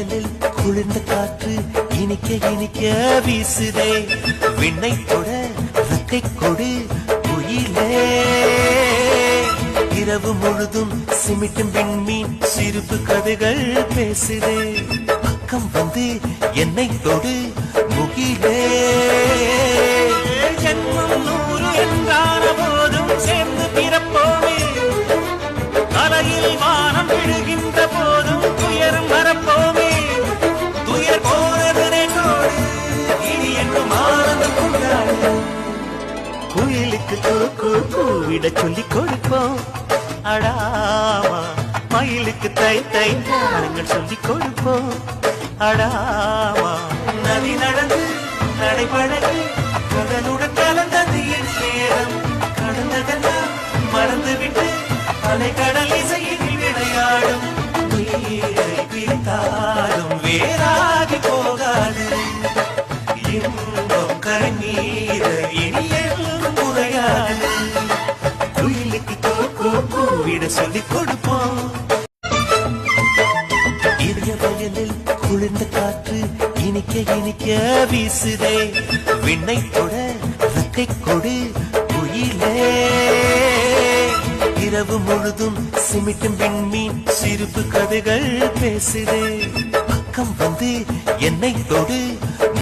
வயலில் குளிர்ந்த காற்று இனிக்க இனிக்க வீசுதே. விண்ணை தொட ரக்கை கொடு குயிலே. இரவு முழுதும் சிமிட்டும் விண்மீன் சிரிப்பு கதைகள் பேசுதே. பக்கம் வந்து என்னை தொடு முகிலே. ஜென்மம் 100 என்றான போதும் சேர்ந்து பிறப்போமே. தலையில் வானம் விழுகின்ற போதும் துயரம் வரப்போமே. துயர் போனதனை கோடு இனி என்னும் ஆனந்தம் கொண்டாடு. குயிலுக்கு கூவிட சொல்லிக் கொடுப்போம் அடாமா. மயிலுக்கு தை தை தாளங்கள் சொல்லிக் கொடுப்போம் அடாமா. நதி நடந்து நடைபழகி கடலுடன் கலந்தது என் நேரம். கடந்ததெல்லாம் மறந்துவிட்டு அலை கடல் இசையில் விளையாடும். உயிரை பிரித்தாலும் வேறாகி போகாது. இன்பம் கண்ணீர இனி எல்லாம் குறையாது. குயிலுக்கு கூவிட சொல்லிக் கொடுப்போம். இதய வயலில் குளிர்ந்த காற்று இனிக்க இனிக்க வீசுதே. விண்ணை தொட ரக்கை கொடு குயிலே. இரவு முழுதும் சிமிட்டும் விண்மீன் சிரிப்பு கதைகள் பேசுதே. பக்கம் வந்து என்னை தொடு